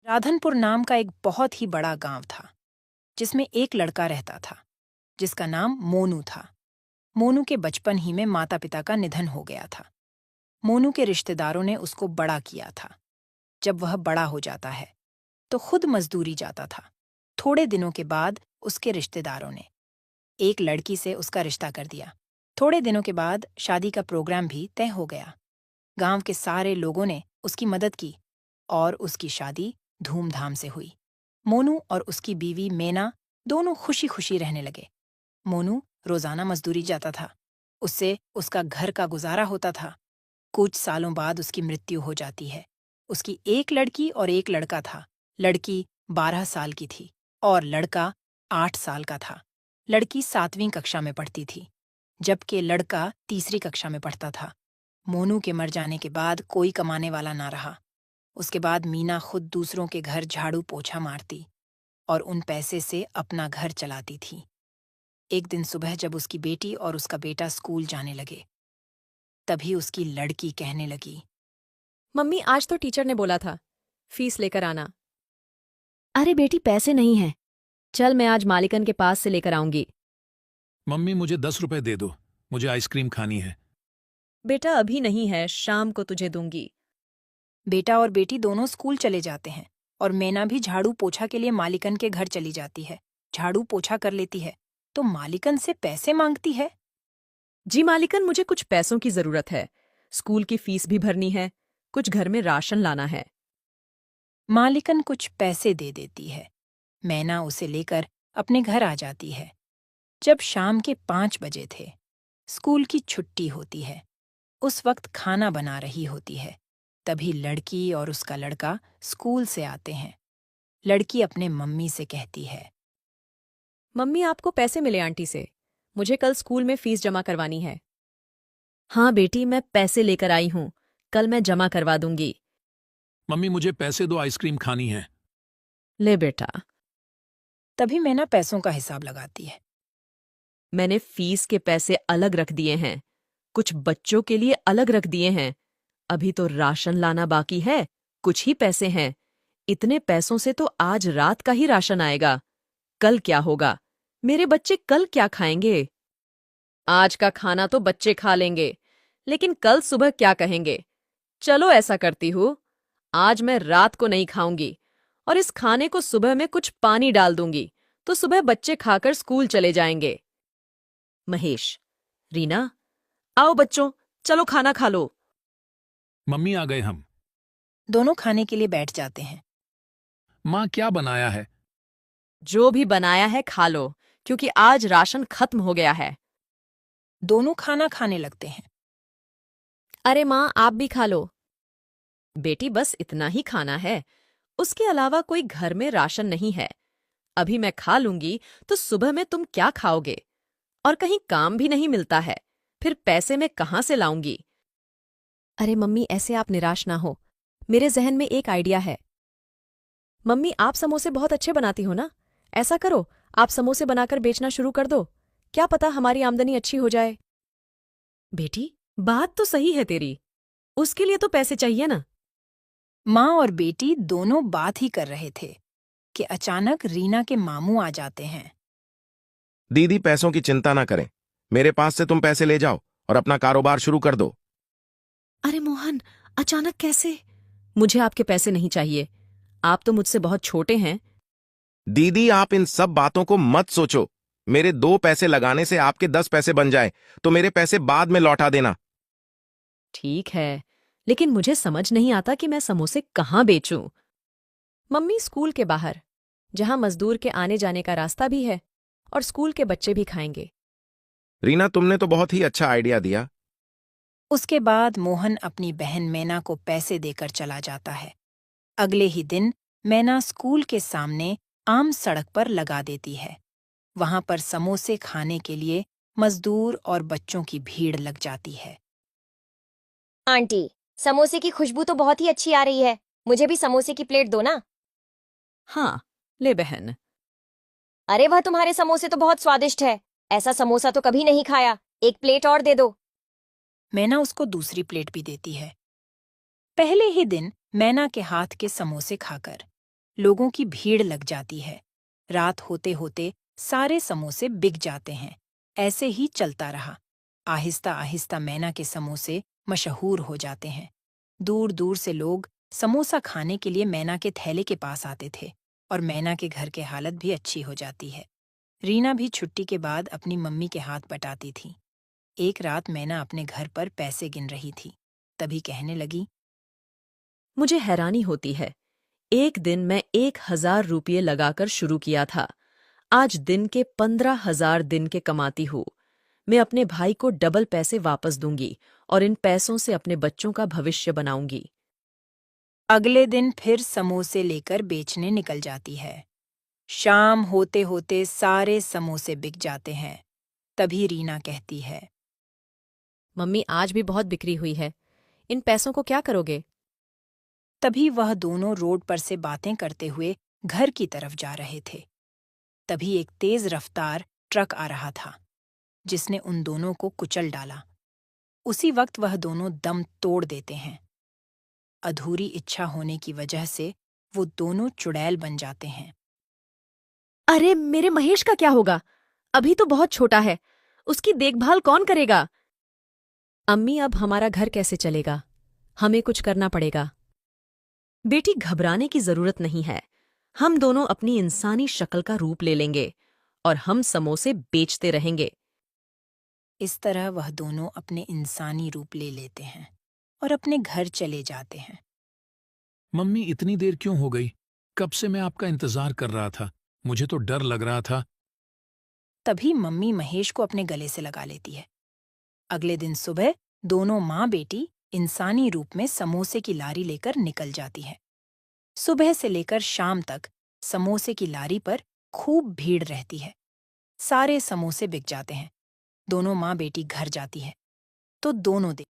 राधनपुर नाम का एक बहुत ही बड़ा गांव था जिसमें एक लड़का रहता था जिसका नाम मोनू था। मोनू के बचपन ही में माता पिता का निधन हो गया था। मोनू के रिश्तेदारों ने उसको बड़ा किया था। जब वह बड़ा हो जाता है तो खुद मजदूरी जाता था। थोड़े दिनों के बाद उसके रिश्तेदारों ने एक लड़की से उसका रिश्ता कर दिया। थोड़े दिनों के बाद शादी का प्रोग्राम भी तय हो गया। गांव के सारे लोगों ने उसकी मदद की और उसकी शादी धूमधाम से हुई। मोनू और उसकी बीवी मेना दोनों खुशी खुशी रहने लगे। मोनू रोजाना मजदूरी जाता था। उससे उसका घर का गुजारा होता था। कुछ सालों बाद उसकी मृत्यु हो जाती है। उसकी एक लड़की और एक लड़का था। लड़की 12 साल की थी और लड़का 8 साल का था। लड़की 7वीं कक्षा में पढ़ती थी जबकि लड़का तीसरी कक्षा में पढ़ता था। मोनू के मर जाने के बाद कोई कमाने वाला ना रहा। उसके बाद मीना खुद दूसरों के घर झाड़ू पोछा मारती और उन पैसे से अपना घर चलाती थी। एक दिन सुबह जब उसकी बेटी और उसका बेटा स्कूल जाने लगे तभी उसकी लड़की कहने लगी, मम्मी आज तो टीचर ने बोला था फीस लेकर आना। अरे बेटी पैसे नहीं हैं। चल मैं आज मालिकन के पास से लेकर आऊंगी। मम्मी मुझे 10 रुपए दे दो, मुझे आइसक्रीम खानी है। बेटा अभी नहीं है, शाम को तुझे दूंगी। बेटा और बेटी दोनों स्कूल चले जाते हैं और मेना भी झाड़ू पोछा के लिए मालिकन के घर चली जाती है। झाड़ू पोछा कर लेती है तो मालिकन से पैसे मांगती है। जी मालिकन, मुझे कुछ पैसों की जरूरत है। स्कूल की फीस भी भरनी है, कुछ घर में राशन लाना है। मालिकन कुछ पैसे दे देती है। मैना उसे लेकर अपने घर आ जाती है। जब शाम के 5 बजे थे, स्कूल की छुट्टी होती है। उस वक्त खाना बना रही होती है। तभी लड़की और उसका लड़का स्कूल से आते हैं। लड़की अपने मम्मी से कहती है, मम्मी आपको पैसे मिले आंटी से, मुझे कल स्कूल में फीस जमा करवानी है। हाँ बेटी, मैं पैसे लेकर आई हूँ, कल मैं जमा करवा दूंगी। मम्मी मुझे पैसे दो, आइसक्रीम खानी है। ले बेटा। तभी मैना पैसों का हिसाब लगाती है। मैंने फीस के पैसे अलग रख दिए हैं, कुछ बच्चों के लिए अलग रख दिए हैं। अभी तो राशन लाना बाकी है, कुछ ही पैसे हैं। इतने पैसों से तो आज रात का ही राशन आएगा। कल क्या होगा? मेरे बच्चे कल क्या खाएंगे? आज का खाना तो बच्चे खा लेंगे, लेकिन कल सुबह क्या कहेंगे? चलो ऐसा करती हूँ, आज मैं रात को नहीं खाऊंगी और इस खाने को सुबह में कुछ पानी डाल दूंगी, तो सुबह बच्चे खाकर स्कूल चले जाएंगे। महेश, रीना, आओ बच्चों, चलो खाना खा लो। मम्मी आ गए हम। दोनों खाने के लिए बैठ जाते हैं। माँ क्या बनाया है? जो भी बनाया है खा लो, क्योंकि आज राशन खत्म हो गया है। दोनों खाना खाने लगते हैं। अरे माँ, आप भी खा लो। बेटी बस इतना ही खाना है, उसके अलावा कोई घर में राशन नहीं है। अभी मैं खा लूंगी तो सुबह में तुम क्या खाओगे? और कहीं काम भी नहीं मिलता है, फिर पैसे मैं कहाँ से लाऊंगी? अरे मम्मी, ऐसे आप निराश ना हो, मेरे जहन में एक आइडिया है। मम्मी, आप समोसे बहुत अच्छे बनाती हो ना? ऐसा करो, आप समोसे बनाकर बेचना शुरू कर दो। क्या पता हमारी आमदनी अच्छी हो जाए। बेटी, बात तो सही है तेरी, उसके लिए तो पैसे चाहिए ना। माँ और बेटी दोनों बात ही कर रहे थे कि अचानक रीना के मामू आ जाते हैं। दीदी पैसों की चिंता ना करें, मेरे पास से तुम पैसे ले जाओ और अपना कारोबार शुरू कर दो। अरे मोहन, अचानक कैसे? मुझे आपके पैसे नहीं चाहिए, आप तो मुझसे बहुत छोटे हैं। दीदी आप इन सब बातों को मत सोचो। मेरे 2 पैसे लगाने से आपके 10 पैसे बन जाए तो मेरे पैसे बाद में लौटा देना। ठीक है, लेकिन मुझे समझ नहीं आता कि मैं समोसे कहाँ बेचूं। मम्मी, स्कूल के बाहर, जहां मजदूर के आने जाने का रास्ता भी है और स्कूल के बच्चे भी खाएंगे। रीना तुमने तो बहुत ही अच्छा आइडिया दिया। उसके बाद मोहन अपनी बहन मैना को पैसे देकर चला जाता है। अगले ही दिन मैना स्कूल के सामने आम सड़क पर लगा देती है। वहां पर समोसे खाने के लिए मजदूर और बच्चों की भीड़ लग जाती है। आंटी, समोसे की खुशबू तो बहुत ही अच्छी आ रही है, मुझे भी समोसे की प्लेट दो ना। हाँ, ले बहन। अरे वह तुम्हारे समोसे तो बहुत स्वादिष्ट है, ऐसा समोसा तो कभी नहीं खाया, एक प्लेट और दे दो। मैना उसको दूसरी प्लेट भी देती है। पहले ही दिन मैना के हाथ के समोसे खाकर लोगों की भीड़ लग जाती है। रात होते होते सारे समोसे बिक जाते हैं। ऐसे ही चलता रहा। आहिस्ता आहिस्ता मैना के समोसे मशहूर हो जाते हैं। दूर दूर से लोग समोसा खाने के लिए मैना के थैले के पास आते थे और मैना के घर की हालत भी अच्छी हो जाती है। रीना भी छुट्टी के बाद अपनी मम्मी के हाथ बटाती थी। एक रात मैना अपने घर पर पैसे गिन रही थी। तभी कहने लगी, मुझे हैरानी होती है। एक दिन मैं 1,000 रुपये लगाकर शुरू किया था। आज दिन के 15,000 दिन के कमाती हूँ। मैं अपने भाई को डबल पैसे वापस दूंगी और इन पैसों से अपने बच्चों का भविष्य बनाऊंगी। अगले दिन फिर समोसे लेकर बेचने निकल जाती है। शाम होते होते सारे समोसे बिक जाते हैं। तभी रीना कहती है, मम्मी आज भी बहुत बिक्री हुई है। इन पैसों को क्या करोगे? तभी वह दोनों रोड पर से बातें करते हुए घर की तरफ जा रहे थे। तभी एक तेज रफ्तार ट्रक आ रहा था, जिसने उन दोनों को कुचल डाला। उसी वक्त वह दोनों दम तोड़ देते हैं। अधूरी इच्छा होने की वजह से वो दोनों चुड़ैल बन जाते हैं। अरे मेरे महेश का क्या होगा? अभी तो बहुत छोटा है। उसकी देखभाल कौन करेगा? अम्मी अब हमारा घर कैसे चलेगा? हमें कुछ करना पड़ेगा। बेटी, घबराने की जरूरत नहीं है। हम दोनों अपनी इंसानी शक्ल का रूप ले लेंगे और हम समोसे बेचते रहेंगे। इस तरह वह दोनों अपने इंसानी रूप ले लेते हैं और अपने घर चले जाते हैं। मम्मी इतनी देर क्यों हो गई? कब से मैं आपका इंतजार कर रहा था। मुझे तो डर लग रहा था। तभी मम्मी महेश को अपने गले से लगा लेती है। अगले दिन सुबह दोनों माँ बेटी इंसानी रूप में समोसे की लारी लेकर निकल जाती है। सुबह से लेकर शाम तक समोसे की लारी पर खूब भीड़ रहती है। सारे समोसे बिक जाते हैं। दोनों माँ बेटी घर जाती है तो दोनों दिन